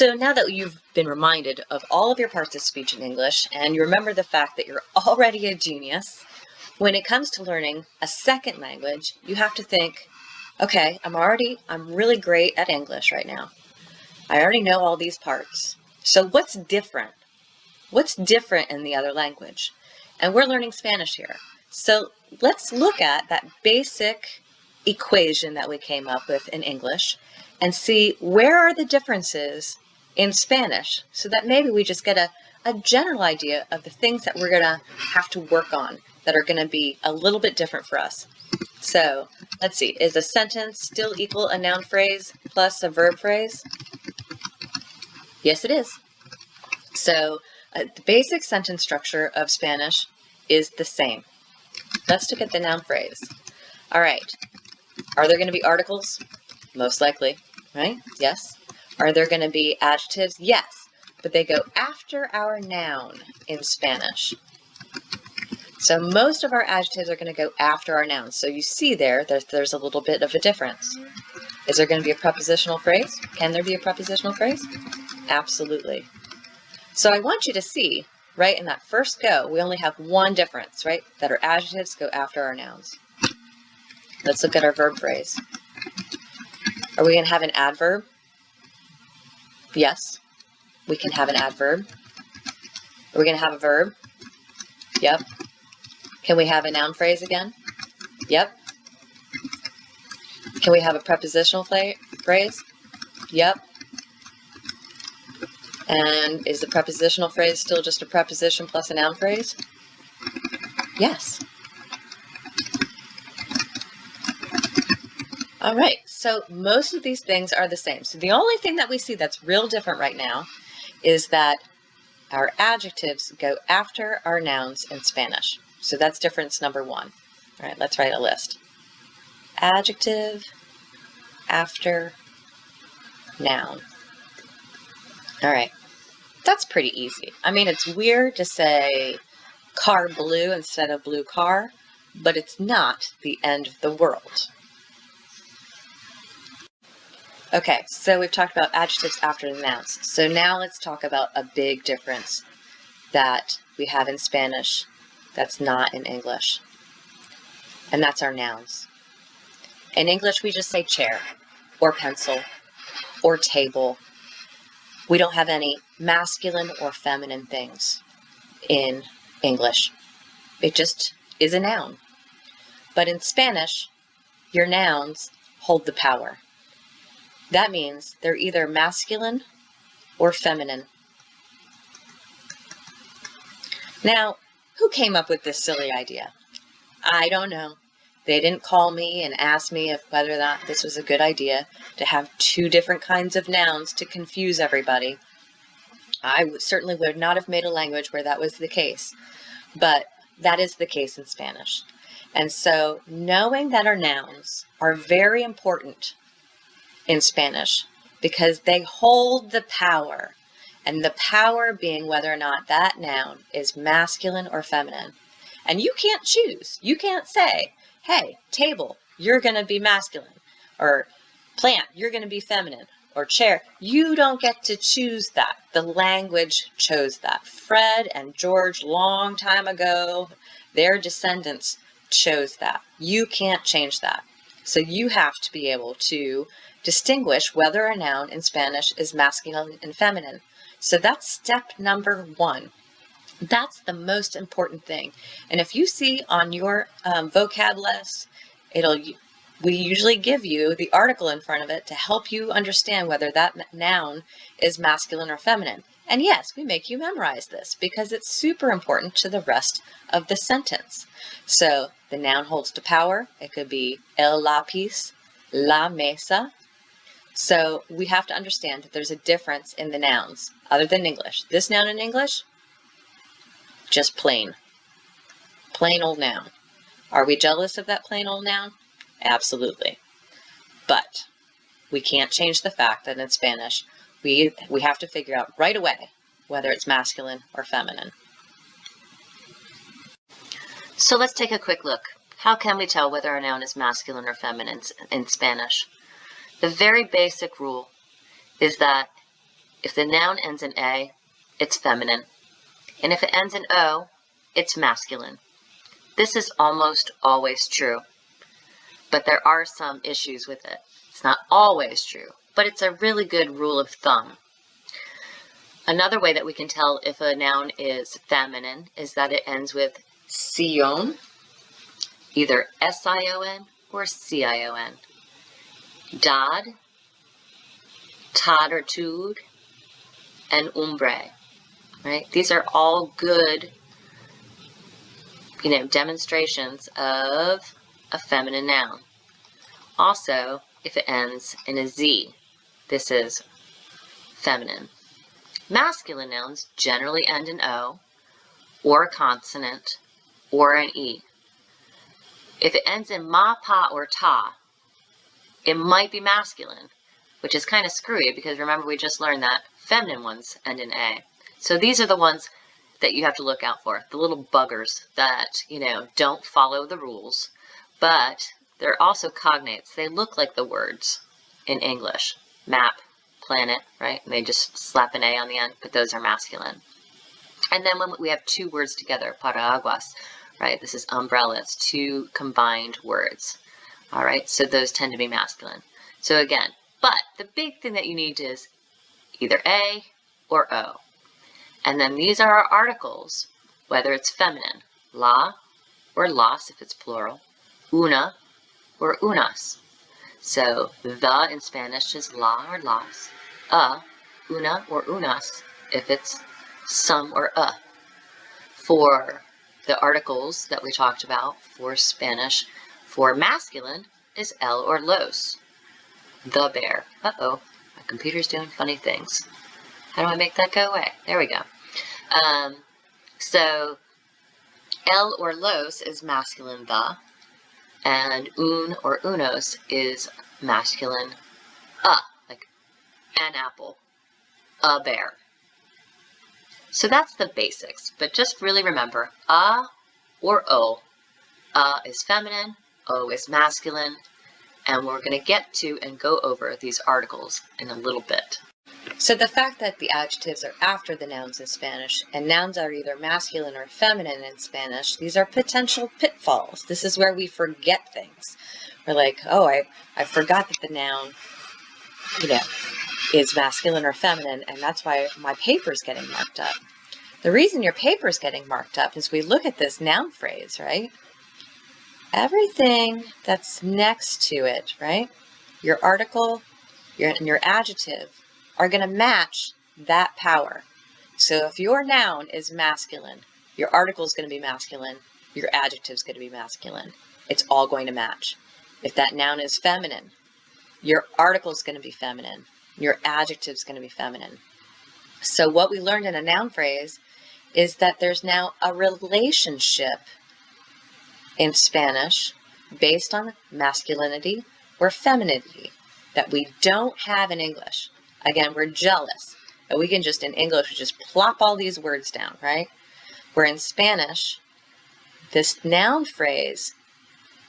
So now that you've been reminded of all of your parts of speech in English, and you remember the fact that you're already a genius, when it comes to learning a second language, you have to think, okay, I'm really great at English right now. I already know all these parts. So what's different? What's different in the other language? And we're learning Spanish here. So let's look at that basic equation that we came up with in English and see where are the differences in Spanish so that maybe we just get a general idea of the things that we're going to have to work on that are going to be a little bit different for us. So let's see, is a sentence still equal a noun phrase plus a verb phrase? Yes, it is. So the basic sentence structure of Spanish is the same. Let's look at the noun phrase. All right. Are there going to be articles? Most likely, right? Yes. Are there going to be adjectives? Yes. But they go after our noun in Spanish. So most of our adjectives are going to go after our nouns. So you see there's a little bit of a difference. Is there going to be a prepositional phrase? Can there be a prepositional phrase? Absolutely. So I want you to see, right, in that first go, we only have one difference, right? That our adjectives go after our nouns. Let's look at our verb phrase. Are we going to have an adverb? Yes, we can have an adverb. Are we going to have a verb? Yep. Can we have a noun phrase again? Yep. Can we have a prepositional phrase? Yep. And is the prepositional phrase still just a preposition plus a noun phrase? Yes. All right, so most of these things are the same. So the only thing that we see that's real different right now is that our adjectives go after our nouns in Spanish. So that's difference number one. All right, let's write a list. Adjective after noun. All right, that's pretty easy. I mean, it's weird to say car blue instead of blue car, but it's not the end of the world. Okay, so we've talked about adjectives after the nouns. So now let's talk about a big difference that we have in Spanish that's not in English. And that's our nouns. In English, we just say chair, or pencil, or table. We don't have any masculine or feminine things in English. It just is a noun. But in Spanish, your nouns hold the power. That means they're either masculine or feminine. Now, who came up with this silly idea? I don't know. They didn't call me and ask me if whether or not this was a good idea to have two different kinds of nouns to confuse everybody. I certainly would not have made a language where that was the case, but that is the case in Spanish. And so knowing that our nouns are very important in Spanish because they hold the power, and the power being whether or not that noun is masculine or feminine. And you can't choose. You can't say, hey, table, you're going to be masculine, or plant, you're going to be feminine, or chair. You don't get to choose that. The language chose that. Fred and George, long time ago, their descendants chose that. You can't change that. So you have to be able to distinguish whether a noun in Spanish is masculine and feminine. So that's step number one. That's the most important thing. And if you see on your vocab list, we usually give you the article in front of it to help you understand whether that noun is masculine or feminine. And yes, we make you memorize this because it's super important to the rest of the sentence. So the noun holds the power. It could be el lápiz, la mesa. So we have to understand that there's a difference in the nouns other than English. This noun in English, just plain old noun. Are we jealous of that plain old noun? Absolutely. But we can't change the fact that in Spanish, we have to figure out right away whether it's masculine or feminine. So let's take a quick look. How can we tell whether a noun is masculine or feminine in Spanish? The very basic rule is that if the noun ends in A, it's feminine. And if it ends in O, it's masculine. This is almost always true, but there are some issues with it. It's not always true, but it's a really good rule of thumb. Another way that we can tell if a noun is feminine is that it ends with sion, either S-I-O-N or C-I-O-N. Dad, tad or tude, and umbre, right? These are all good, demonstrations of a feminine noun. Also, if it ends in a Z, this is feminine. Masculine nouns generally end in O, or a consonant, or an E. If it ends in ma, pa, or ta, it might be masculine, which is kind of screwy because remember we just learned that feminine ones end in A. So these are the ones that you have to look out for, the little buggers that, don't follow the rules, but they're also cognates. They look like the words in English. Map, planet, right? And they just slap an A on the end, but those are masculine. And then when we have two words together, paraguas, right? This is umbrella. It's two combined words. All right, so those tend to be masculine. So again, but the big thing that you need is either A or O. And then these are our articles, whether it's feminine, la or las if it's plural, una or unas. So the in Spanish is la or las, una or unas if it's some or a. For the articles that we talked about for Spanish, for masculine is el or los. The bear. Uh-oh, my computer's doing funny things. How do I make that go away? There we go. So el or los is masculine the, and un or unos is masculine like an apple, a bear. So that's the basics, but just really remember a or o. A is feminine, o is masculine, and we're going to get to and go over these articles in a little bit. So the fact that the adjectives are after the nouns in Spanish, and nouns are either masculine or feminine in Spanish, these are potential pitfalls. This is where we forget things. We're like, oh, I forgot that the noun, is masculine or feminine, and that's why my paper's getting marked up. The reason your paper's getting marked up is we look at this noun phrase, right? Everything that's next to it, right? Your article and your adjective are going to match that power. So if your noun is masculine, your article is going to be masculine, your adjective is going to be masculine. It's all going to match. If that noun is feminine, your article is going to be feminine, your adjective is going to be feminine. So what we learned in a noun phrase is that there's now a relationship in Spanish based on masculinity or femininity that we don't have in English. Again, we're jealous that we can just, in English, just plop all these words down, right? Where in Spanish, this noun phrase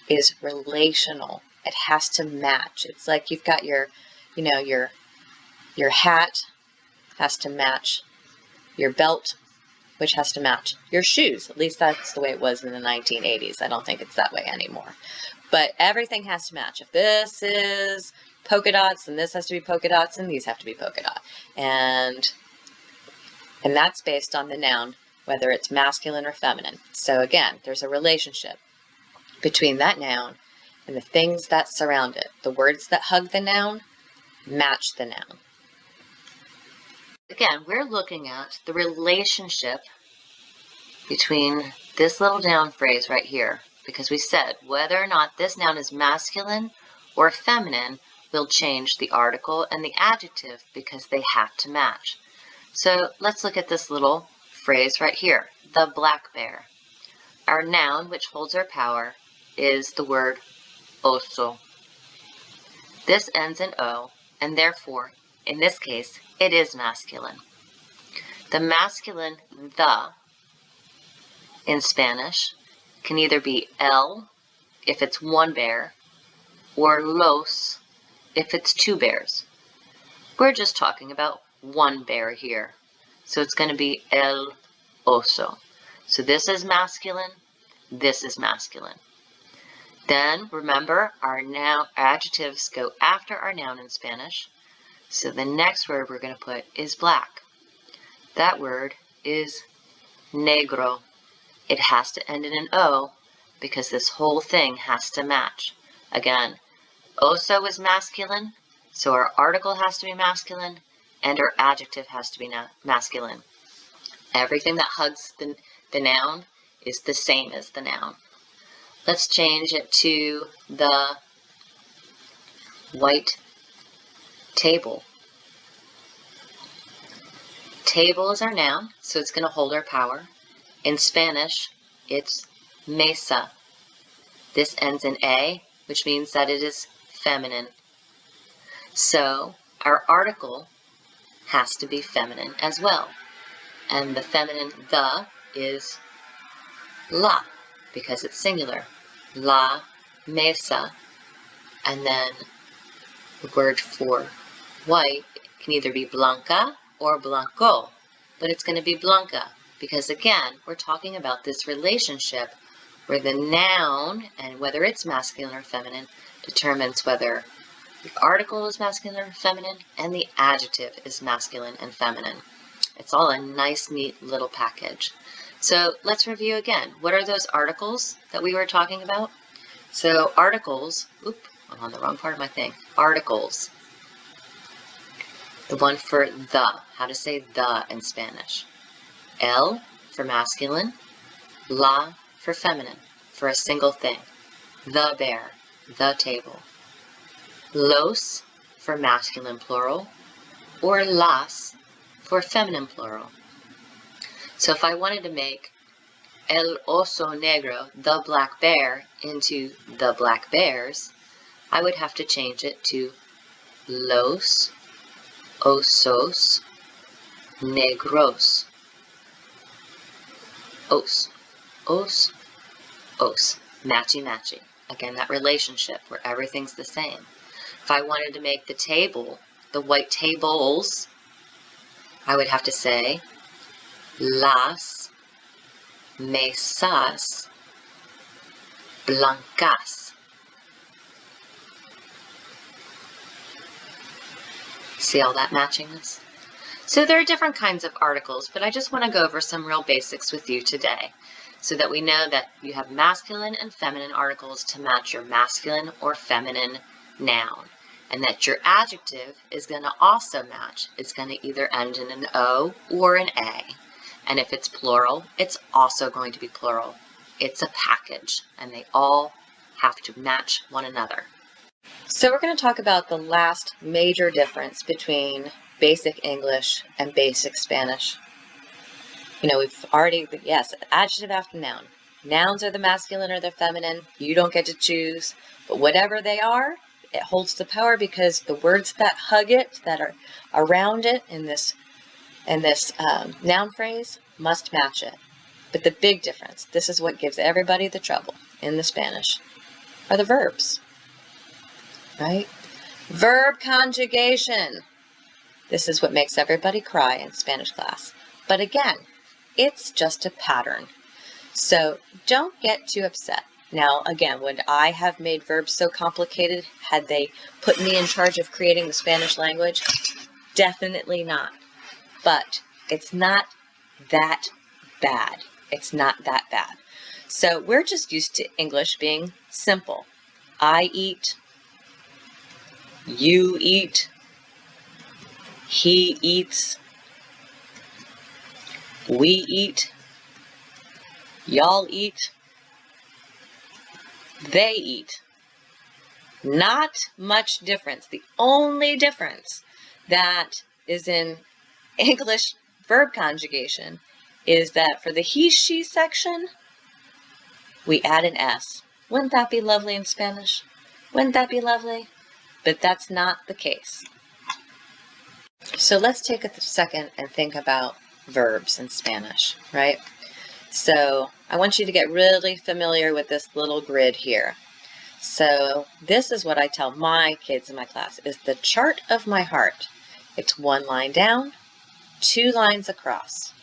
is relational. It has to match. It's like you've got your hat has to match your belt, which has to match your shoes. At least that's the way it was in the 1980s. I don't think it's that way anymore. But everything has to match. If this is polka dots, then this has to be polka dots, and these have to be polka dot. And that's based on the noun, whether it's masculine or feminine. So again, there's a relationship between that noun and the things that surround it. The words that hug the noun match the noun. Again, we're looking at the relationship between this little noun phrase right here, because we said whether or not this noun is masculine or feminine will change the article and the adjective because they have to match. So let's look at this little phrase right here, the black bear. Our noun, which holds our power, is the word oso. This ends in O, and therefore, in this case, it is masculine. The masculine the in Spanish can either be el if it's one bear or los if it's two bears. We're just talking about one bear here. So it's going to be el oso. So this is masculine, this is masculine. Then remember, our noun adjectives go after our noun in Spanish. So the next word we're going to put is black. That word is negro. It has to end in an O because this whole thing has to match. Again, oso is masculine, so our article has to be masculine and our adjective has to be masculine. Everything that hugs the noun is the same as the noun. Let's change it to the white table. Table is our noun, so it's going to hold our power. In Spanish, it's mesa. This ends in A, which means that it is feminine. So our article has to be feminine as well. And the feminine the is la, because it's singular. La mesa. And then the word for white can either be blanca or blanco, but it's going to be blanca because, again, we're talking about this relationship where the noun, and whether it's masculine or feminine, determines whether the article is masculine or feminine and the adjective is masculine and feminine. It's all a nice, neat little package. So let's review again. What are those articles that we were talking about? So articles, I'm on the wrong part of my thing. Articles. The one for the, how to say the in Spanish. El for masculine, la for feminine, for a single thing. The bear, the table. Los for masculine plural, or las for feminine plural. So if I wanted to make el oso negro, the black bear, into the black bears, I would have to change it to los osos negros. Os, os, os. Matchy, matchy. Again, that relationship where everything's the same. If I wanted to make the table, the white tables, I would have to say las mesas blancas. See all that matchingness? So there are different kinds of articles, but I just want to go over some real basics with you today so that we know that you have masculine and feminine articles to match your masculine or feminine noun, and that your adjective is going to also match. It's going to either end in an O or an A, and if it's plural, it's also going to be plural. It's a package, and they all have to match one another. So we're going to talk about the last major difference between basic English and basic Spanish. You know, we've already, yes, adjective after noun. Nouns are the masculine or the feminine. You don't get to choose, but whatever they are, it holds the power because the words that hug it, that are around it in this noun phrase, must match it. But the big difference, this is what gives everybody the trouble in the Spanish, are the verbs. Right? Verb conjugation. This is what makes everybody cry in Spanish class. But again, it's just a pattern. So don't get too upset. Now, again, would I have made verbs so complicated had they put me in charge of creating the Spanish language? Definitely not. But it's not that bad. It's not that bad. So we're just used to English being simple. I eat. You eat. He eats. We eat. Y'all eat. They eat. Not much difference. The only difference that is in English verb conjugation is that for the he, she section, we add an S. Wouldn't that be lovely in Spanish? Wouldn't that be lovely? But that's not the case. So let's take a second and think about verbs in Spanish, right? So I want you to get really familiar with this little grid here. So this is what I tell my kids in my class, is the chart of my heart. It's one line down, 2 lines across.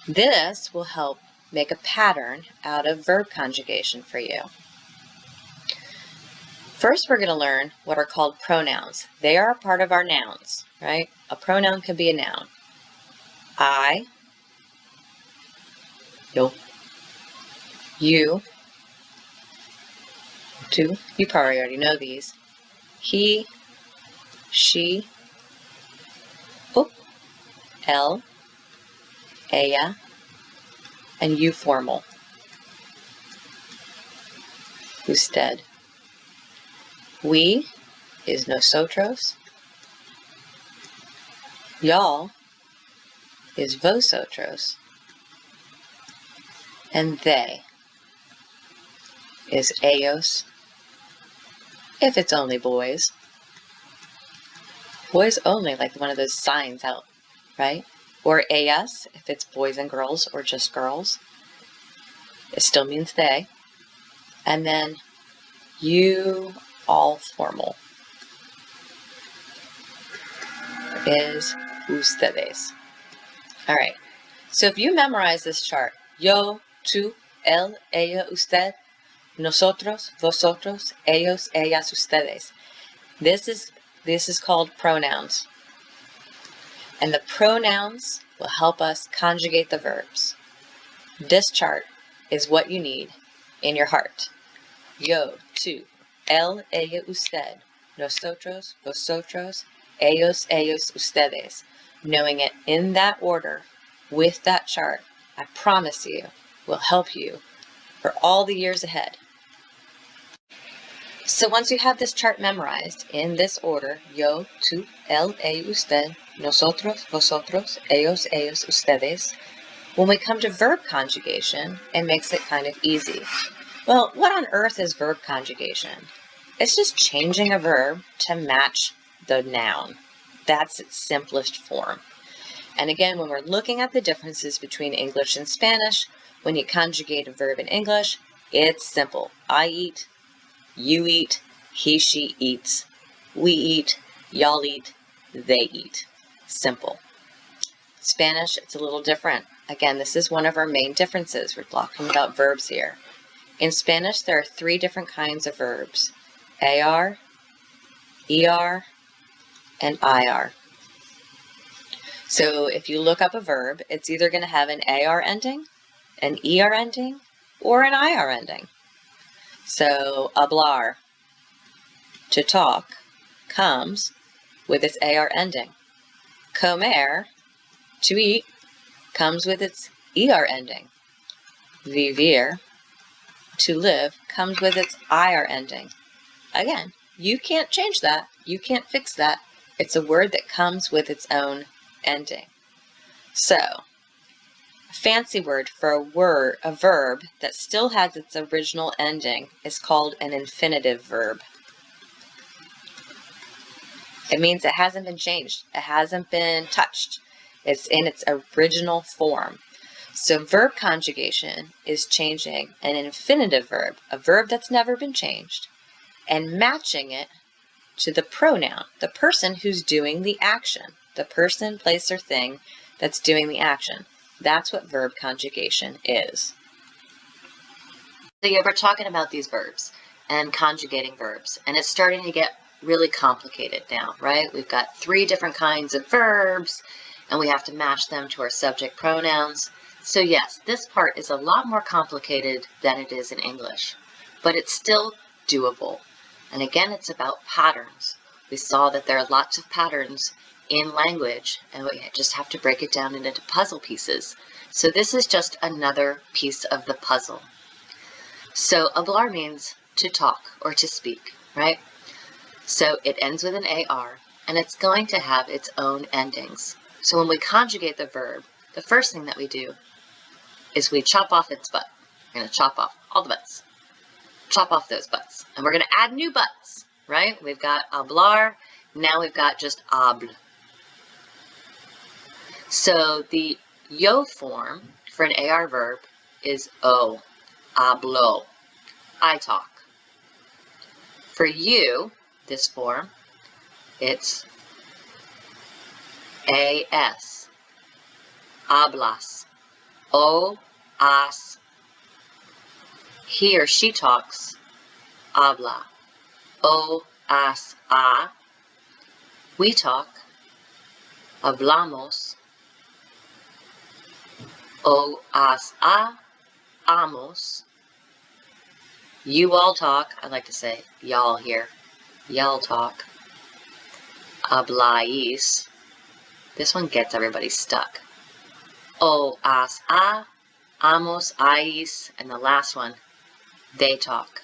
This will help make a pattern out of verb conjugation for you. First, we're going to learn what are called pronouns. They are a part of our nouns, right? A pronoun can be a noun. I, yo, you, two, you probably already know these. He, she, él, ella, and you formal. Usted. We is nosotros. Y'all is vosotros. And they is ellos, if it's only boys. Boys only, like one of those signs out, right? Or ellas, if it's boys and girls or just girls. It still means they. And then you, all formal, is ustedes. All right. So if you memorize this chart, yo, tú, él, ella, usted, nosotros, vosotros, ellos, ellas, ustedes. This is called pronouns. And the pronouns will help us conjugate the verbs. This chart is what you need in your heart. Yo, tú, él, ella, usted, nosotros, vosotros, ellos, ellos, ustedes. Knowing it in that order with that chart, I promise you, will help you for all the years ahead. So once you have this chart memorized in this order, yo, tú, él, ella, usted, nosotros, vosotros, ellos, ellos, ustedes, when we come to verb conjugation, it makes it kind of easy. Well, what on earth is verb conjugation? It's just changing a verb to match the noun. That's its simplest form. And again, when we're looking at the differences between English and Spanish, when you conjugate a verb in English, it's simple. I eat, you eat, he, she eats, we eat, y'all eat, they eat. Simple. Spanish, it's a little different. Again, this is one of our main differences. We're talking about verbs here. In Spanish, there are 3 different kinds of verbs: AR, ER, and IR. So if you look up a verb, it's either going to have an AR ending, an ER ending, or an IR ending. So hablar, to talk, comes with its AR ending. Comer, to eat, comes with its ER ending. Vivir, to live, comes with its IR ending. Again, you can't change that. You can't fix that. It's a word that comes with its own ending. So, a fancy word for a verb that still has its original ending is called an infinitive verb. It means it hasn't been changed. It hasn't been touched. It's in its original form. So verb conjugation is changing an infinitive verb, a verb that's never been changed, and matching it to the pronoun, the person who's doing the action, the person, place, or thing that's doing the action. That's what verb conjugation is. So yeah, we're talking about these verbs and conjugating verbs, and it's starting to get really complicated now, right? We've got 3 different kinds of verbs, and we have to match them to our subject pronouns. So yes, this part is a lot more complicated than it is in English, but it's still doable. And again, it's about patterns. We saw that there are lots of patterns in language, and we just have to break it down into puzzle pieces. So this is just another piece of the puzzle. So hablar means to talk or to speak, right? So it ends with an AR, and it's going to have its own endings. So when we conjugate the verb, the first thing that we do is we chop off its butt. We're going to chop off all the butts. Chop off those butts. And we're going to add new butts, right? We've got hablar. Now we've got just hable. So the yo form for an AR verb is o, hablo, I talk. For you, this form, it's A-S. Hablas. O-as. He or she talks. Habla. O-as-a. We talk. Hablamos. O-as-a. Amos. You all talk. I like to say y'all here. Y'all talk. Habláis. This one gets everybody stuck. O-as-a. Amos, ais. And the last one, they talk.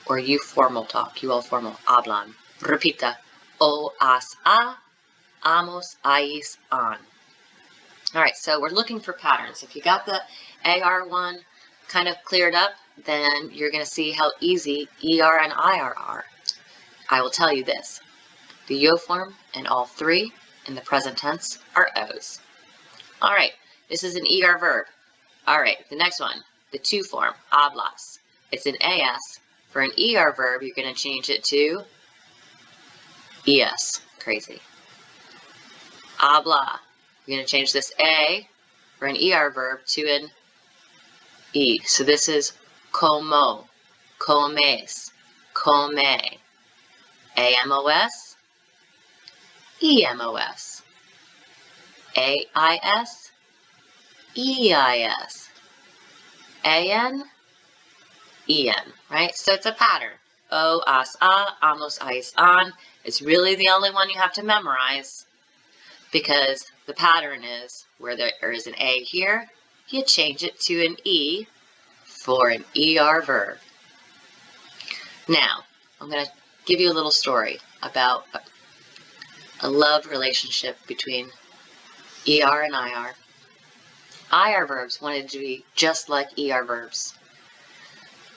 Or you formal talk. You all formal. Hablan. Repita. O-as-a. Amos, ais, an. All right, so we're looking for patterns. If you got the AR one kind of cleared up, then you're going to see how easy ER and IR are. I will tell you this. The yo form and all three in the present tense are O's. All right, this is an ER verb. All right, the next one, the to form, hablas. It's an AS. For an ER verb, you're going to change it to ES. Crazy. Habla. You're going to change this A for an ER verb to an E. So this is como, comes, come. A-M-O-S, E-M-O-S. A-I-S, E-I-S. A-N, E-N, right? So it's a pattern. O, as, a, amos, ais, an. It's really the only one you have to memorize because the pattern is where there is an A here, you change it to an E for an ER verb. Now, I'm going to give you a little story about a love relationship between ER and IR. IR verbs wanted to be just like ER verbs.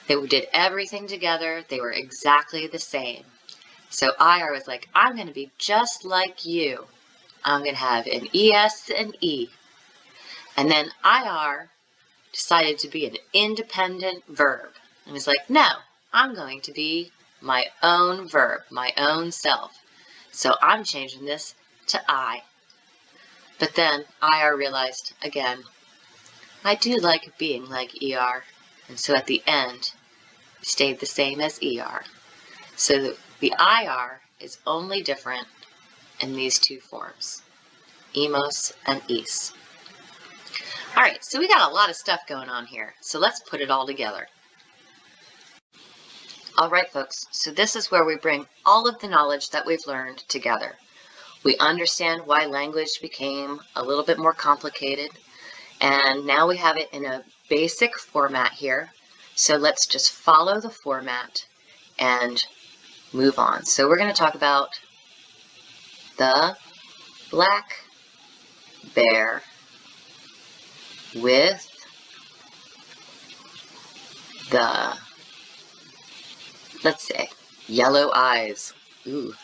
They did everything together. They were exactly the same. So IR was like, I'm going to be just like you. I'm going to have an ES and E. And then IR decided to be an independent verb. And was like, no, I'm going to be my own verb, my own self. So I'm changing this to I. But then IR realized, again, I do like being like ER. And so at the end, it stayed the same as ER. So the IR is only different in these two forms, emos and es. All right, so we got a lot of stuff going on here. So let's put it all together. All right, folks, so this is where we bring all of the knowledge that we've learned together. We understand why language became a little bit more complicated, and now we have it in a basic format here. So let's just follow the format and move on. So we're going to talk about the black bear with the, let's say, yellow eyes. Ooh.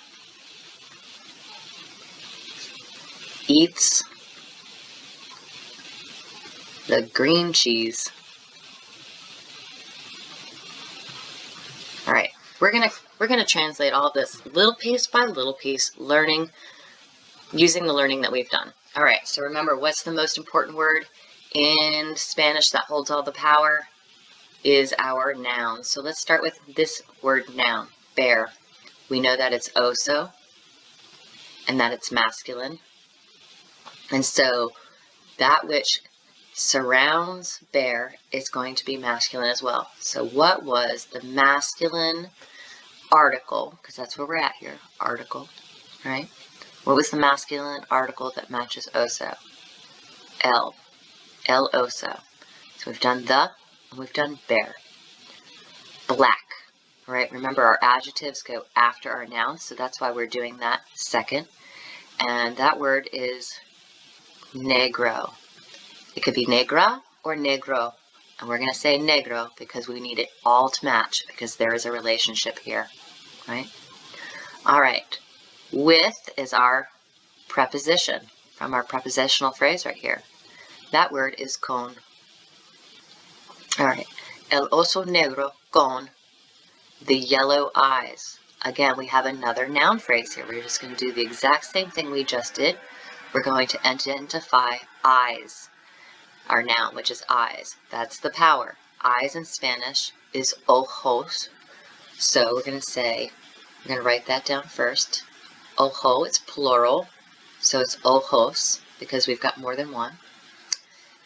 Eats the green cheese. All right, we're gonna translate all of this little piece by little piece, using the learning that we've done. All right, so remember, what's the most important word in Spanish that holds all the power? Is our noun. So let's start with this word noun, bear. We know that it's oso and that it's masculine. And so that which surrounds bear is going to be masculine as well. So what was the masculine article, because that's where we're at here, article, right? What was the masculine article that matches oso? El oso. So we've done the, and we've done bear. Black, right? Remember our adjectives go after our nouns, so that's why we're doing that second. And that word is negro. It could be negra or negro. And we're going to say negro because we need it all to match because there is a relationship here, right? All right. With is our preposition from our prepositional phrase right here. That word is con. All right. El oso negro con the yellow eyes. again, we have another noun phrase here. We're just going to do the exact same thing we just did. We're going to identify eyes, our noun, which is eyes. That's the power. Eyes in Spanish is ojos. So we're going to write that down first. Ojo, it's plural, so it's ojos, because we've got more than one.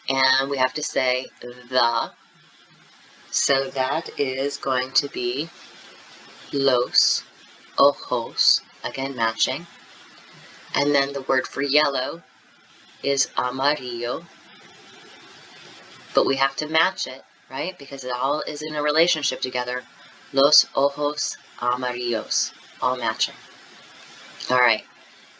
And we have to say the, so that is going to be los ojos, again matching. And then the word for yellow is amarillo, but we have to match it, right? Because it all is in a relationship together. Los ojos amarillos, all matching. All right,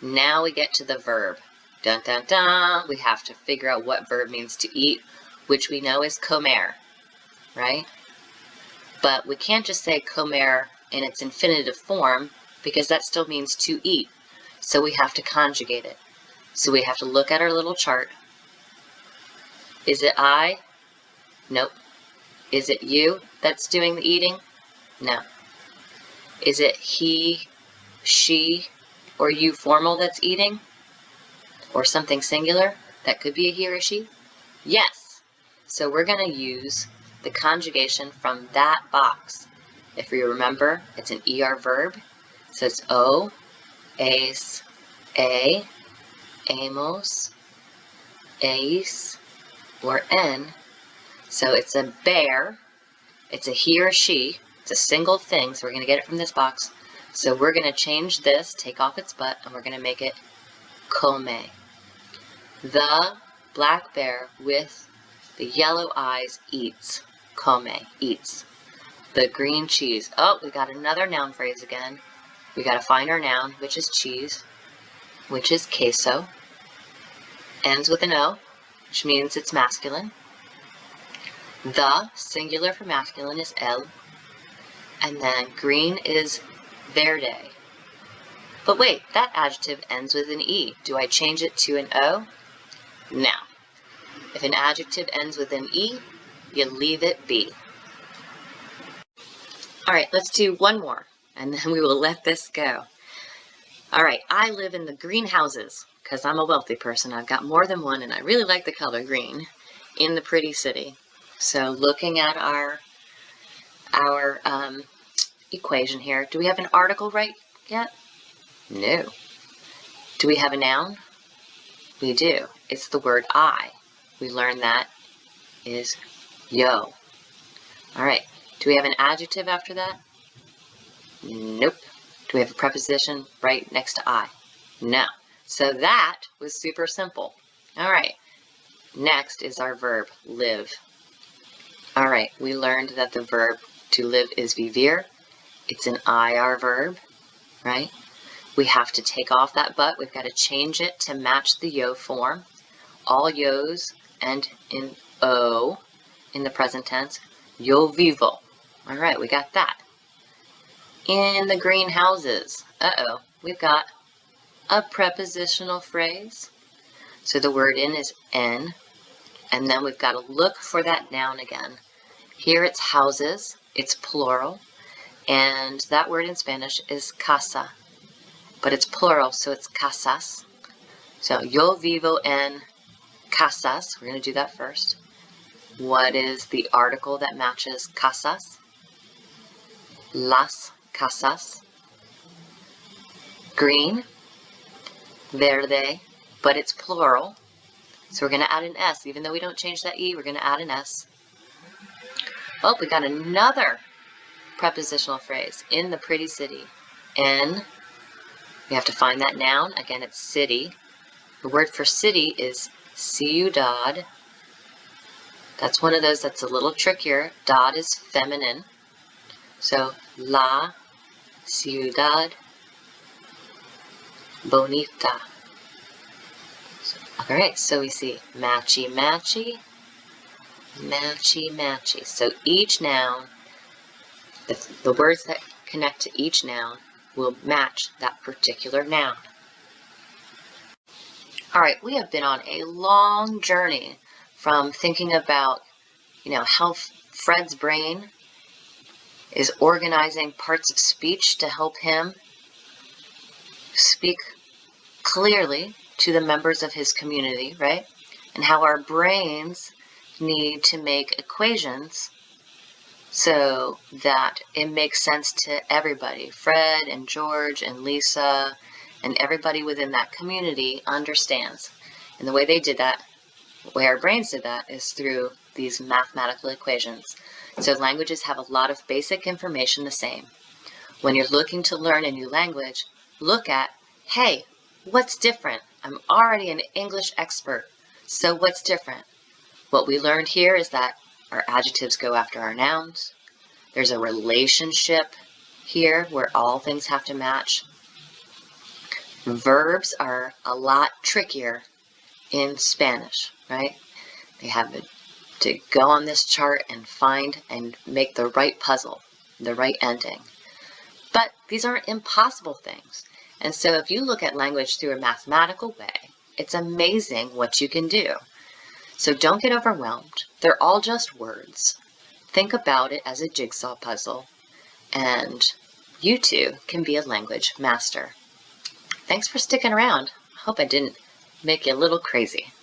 now we get to the verb. Dun, dun, dun. We have to figure out what verb means to eat, which we know is comer, right? But we can't just say comer in its infinitive form, because that still means to eat. So we have to conjugate it. So we have to look at our little chart. Is it I? Nope. Is it you that's doing the eating? No. Is it he, she, or you formal that's eating? Or something singular? That could be a he or a she? Yes. So we're going to use the conjugation from that box. If you remember, it's an ER verb. So it's O, es, a, amos, eis, or en. So it's a bear. It's a he or she. It's a single thing, so we're going to get it from this box. So we're going to change this, take off its butt, and we're going to make it come. The black bear with the yellow eyes eats. Come, eats. The green cheese. Oh, we got another noun phrase again. We got to find our noun, which is cheese, which is queso. Ends with an O, which means it's masculine. The, singular for masculine, is el. And then green is verde. But wait, that adjective ends with an E. Do I change it to an O? No. If an adjective ends with an E, you leave it be. All right, let's do one more, and then we will let this go. All right, I live in the greenhouses because I'm a wealthy person. I've got more than one, and I really like the color green in the pretty city. So looking at our equation here, do we have an article right yet? No. Do we have a noun? We do. It's the word I. We learned that is yo. All right. Do we have an adjective after that? Nope. Do we have a preposition right next to I? No. So that was super simple. All right. Next is our verb, live. All right. We learned that the verb to live is vivir. It's an IR verb, right? We have to take off that but. We've got to change it to match the yo form. All yos end in O in the present tense. Yo vivo. All right, we got that. In the greenhouses. We've got a prepositional phrase. So the word in is en. And then we've got to look for that noun again. Here it's houses. It's plural. And that word in Spanish is casa. But it's plural, so it's casas. So yo vivo en casas. We're going to do that first. What is the article that matches casas? Las casas. Green, verde, but it's plural. So we're going to add an S. Even though we don't change that E, we're going to add an S. Oh, we got another prepositional phrase. In the pretty city. En. We have to find that noun. Again, it's city. The word for city is ciudad. That's one of those that's a little trickier. Dad is feminine. So, la ciudad bonita. All right, so we see matchy, matchy, matchy, matchy. So each noun, the words that connect to each noun will match that particular noun. All right, we have been on a long journey from thinking about, how Fred's brain is organizing parts of speech to help him speak clearly to the members of his community, right? And how our brains need to make equations so that it makes sense to everybody. Fred and George and Lisa and everybody within that community understands. And the way they did that, the way our brains did that, is through these mathematical equations. So languages have a lot of basic information the same. When you're looking to learn a new language, look at, hey, what's different? I'm already an English expert, so what's different? What we learned here is that our adjectives go after our nouns. There's a relationship here where all things have to match. Verbs are a lot trickier in Spanish, right? They have to go on this chart and find and make the right puzzle, the right ending. But these aren't impossible things. And so if you look at language through a mathematical way, it's amazing what you can do. So don't get overwhelmed. They're all just words. Think about it as a jigsaw puzzle, and you too can be a language master. Thanks for sticking around. I hope I didn't make you a little crazy.